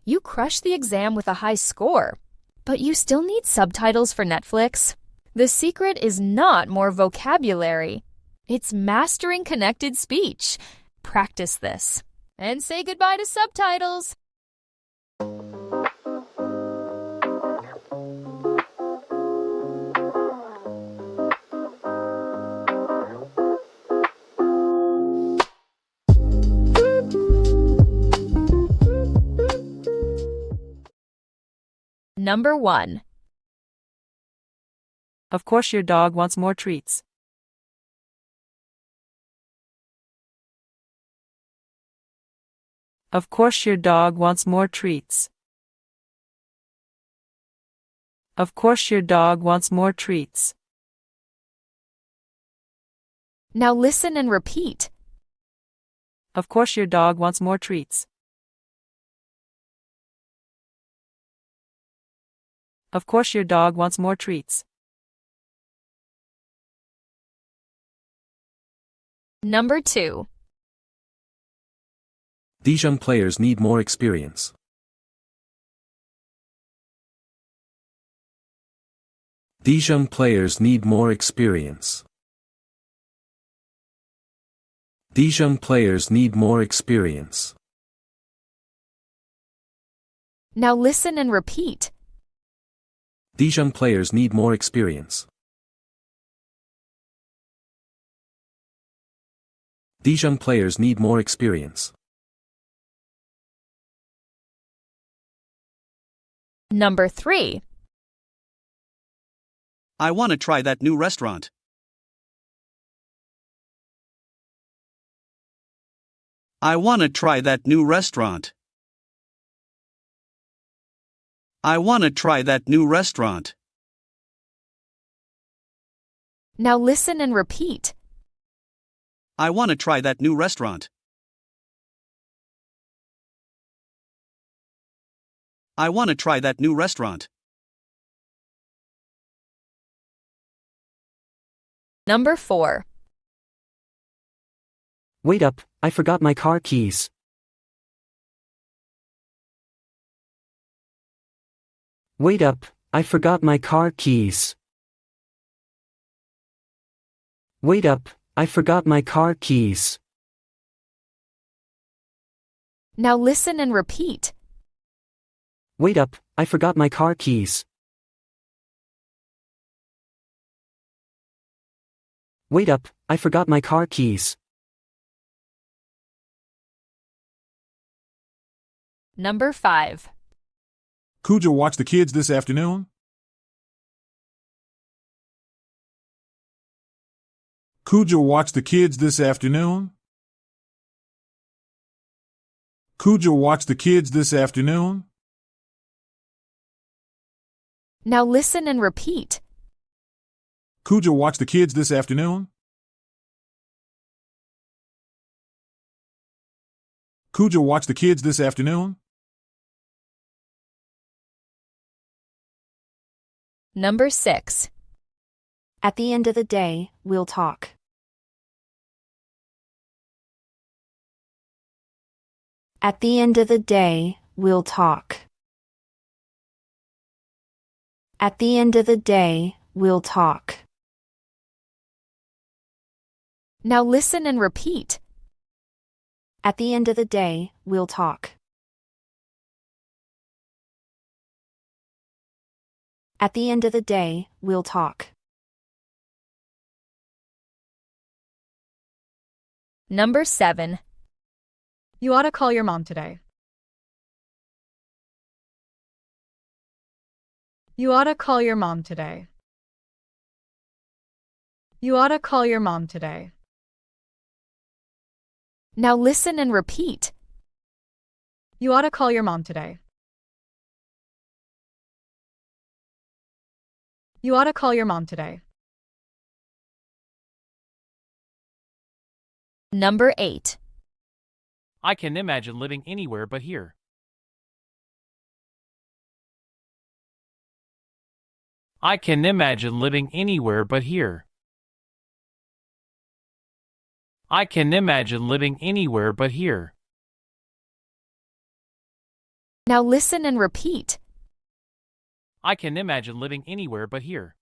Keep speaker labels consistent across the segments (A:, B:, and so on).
A: You crushed the exam with a high score, but you still need subtitles for Netflix? The secret is not more vocabulary. It's mastering connected speech. Practice this and say goodbye to subtitles. Number 1.
B: Of course your dog wants more treats. Of course your dog wants more treats. Of course your dog wants more treats.
A: Now listen and repeat.
B: Of course your dog wants more treats. Of course your dog wants more treats.
A: Number 2.
C: These young players need more experience. These young players need more experience. These young players need more experience.
A: Now listen and repeat.
C: These young players need more experience. These young players need more experience.
A: Number 3.
D: I want to try that new restaurant. I want to try that new restaurant. I want to try that new restaurant.
A: Now listen and repeat.
D: I want to try that new restaurant. I want to try that new restaurant.
A: Number 4.
E: Wait up, I forgot my car keys. Wait up, I forgot my car keys. Wait up, I forgot my car keys.
A: Now listen and repeat.
E: Wait up, I forgot my car keys. Wait up, I forgot my car keys.
A: Number 5.
F: Cujo watch the kids this afternoon? Cujo watch the kids this afternoon? Cujo watch the kids this afternoon?
A: Now listen and repeat.
F: Cujo watch the kids this afternoon? Cujo watch the kids this afternoon?
A: Number 6.
G: At the end of the day, we'll talk. At the end of the day, we'll talk. At the end of the day, we'll talk.
A: Now listen and repeat.
G: At the end of the day, we'll talk. At the end of the day, we'll talk.
A: Number 7.
H: You ought to call your mom today. You ought to call your mom today. You ought to call your mom today.
A: Now listen and repeat.
H: You ought to call your mom today. You ought to call your mom today.
A: Number 8.
I: I can imagine living anywhere but here. I can imagine living anywhere but here. I can imagine living anywhere but here.
A: Now listen and repeat.
I: I can imagine living anywhere but here.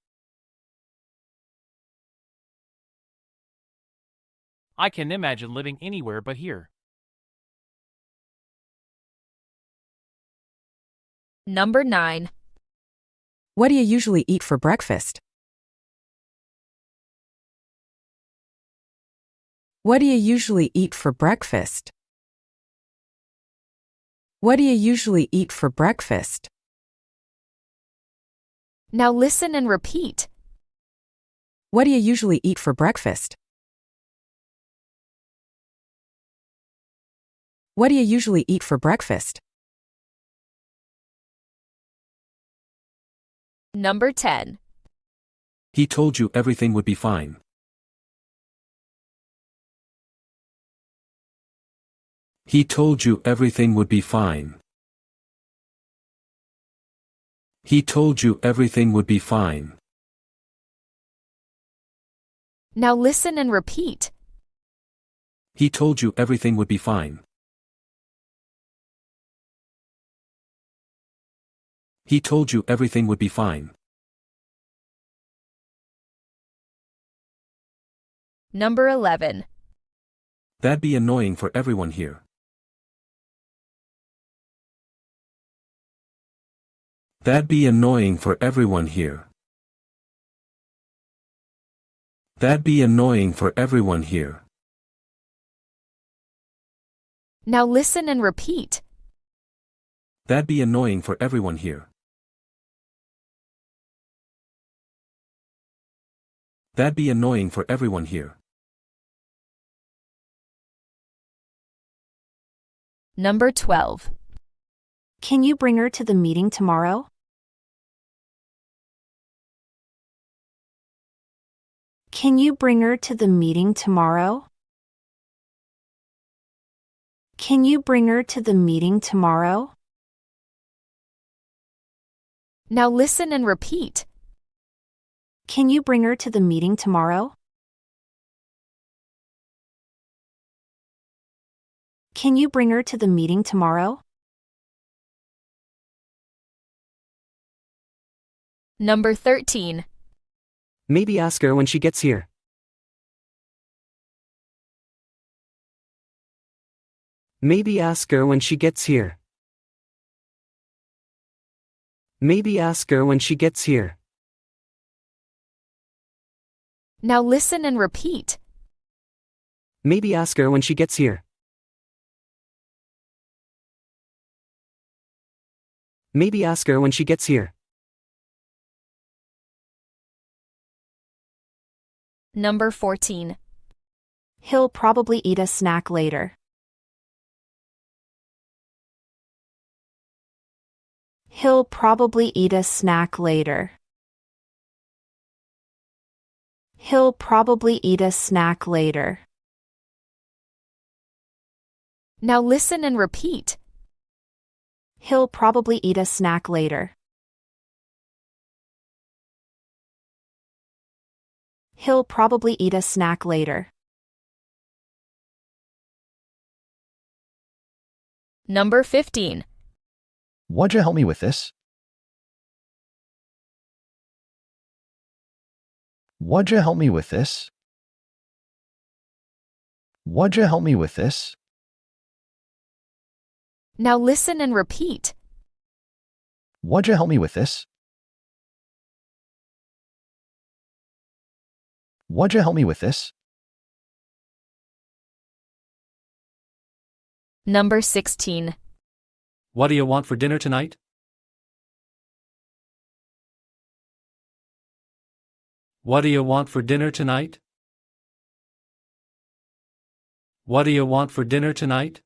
I: I can imagine living anywhere but here.
A: Number 9.
J: What do you usually eat for breakfast? What do you usually eat for breakfast? What do you usually eat for breakfast?
A: Now listen and repeat.
J: What do you usually eat for breakfast? What do you usually eat for breakfast?
A: Number 10.
C: He told you everything would be fine. He told you everything would be fine. He told you everything would be fine.
A: Now listen and repeat.
C: He told you everything would be fine. He told you everything would be fine.
A: Number 11.
C: That'd be annoying for everyone here. That'd be annoying for everyone here. That'd be annoying for everyone here.
A: Now listen and repeat.
C: That'd be annoying for everyone here. That'd be annoying for everyone here.
A: Number 12.
G: Can you bring her to the meeting tomorrow? Can you bring her to the meeting tomorrow? Can you bring her to the meeting tomorrow?
A: Now listen and repeat.
G: Can you bring her to the meeting tomorrow? Can you bring her to the meeting tomorrow?
A: Number 13.
E: Maybe ask her when she gets here. Maybe ask her when she gets here. Maybe ask her when she gets here.
A: Now listen and repeat.
E: Maybe ask her when she gets here. Maybe ask her when she gets here.
A: Number 14.
G: He'll probably eat a snack later. He'll probably eat a snack later. He'll probably eat a snack later.
A: Now listen and repeat.
G: He'll probably eat a snack later. He'll probably eat a snack later.
A: Number 15.
K: Why'd you help me with this? Why'd you help me with this? Why'd you help me with this?
A: Now listen and repeat.
K: Why'd you help me with this? Why'd you help me with this?
A: Number 16.
L: What do you want for dinner tonight? What do you want for dinner tonight? What do you want for dinner tonight?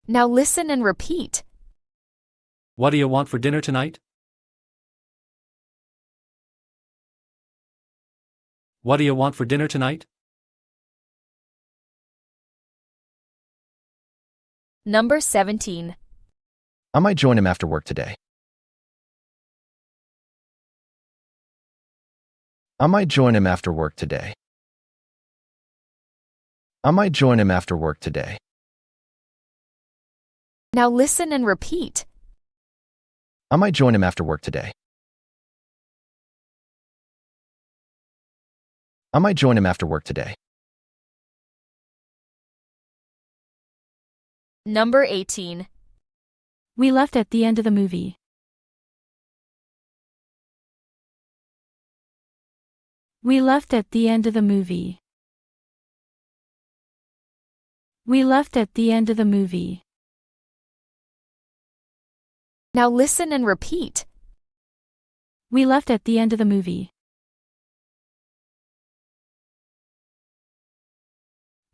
A: Now listen and repeat.
L: What do you want for dinner tonight? What do you want for dinner tonight?
A: Number 17.
K: I might join him after work today. I might join him after work today. I might join him after work today.
A: Now listen and repeat.
K: I might join him after work today. I might join him after work today.
A: Number 18.
M: We left at the end of the movie. We left at the end of the movie. We left at the end of the movie.
A: Now listen and repeat.
M: We left at the end of the movie.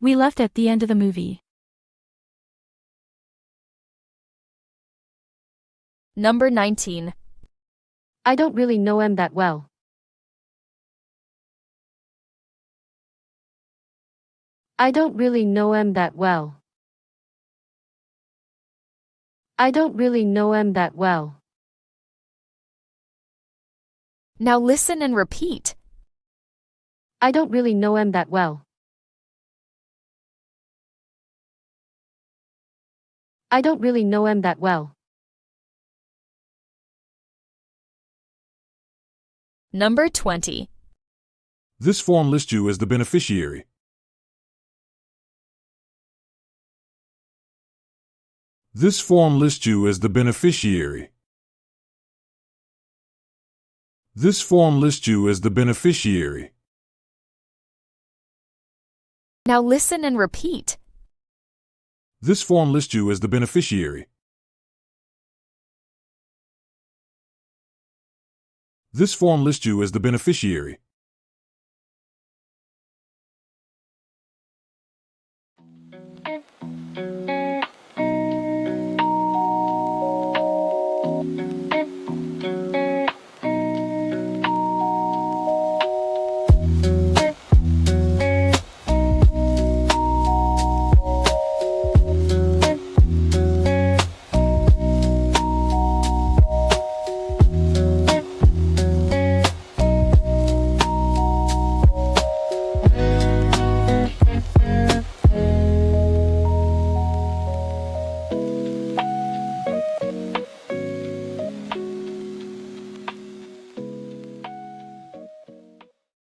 M: We left at the end of the movie.
A: Number 19.
M: I don't really know him that well. I don't really know him that well. I don't really know him that well.
A: Now listen and repeat.
M: I don't really know him that well. I don't really know him that well.
A: Number 20.
F: This form lists you as the beneficiary. This form lists you as the beneficiary. This form lists you as the beneficiary.
A: Now listen and repeat.
F: This form lists you as the beneficiary. This form lists you as the beneficiary.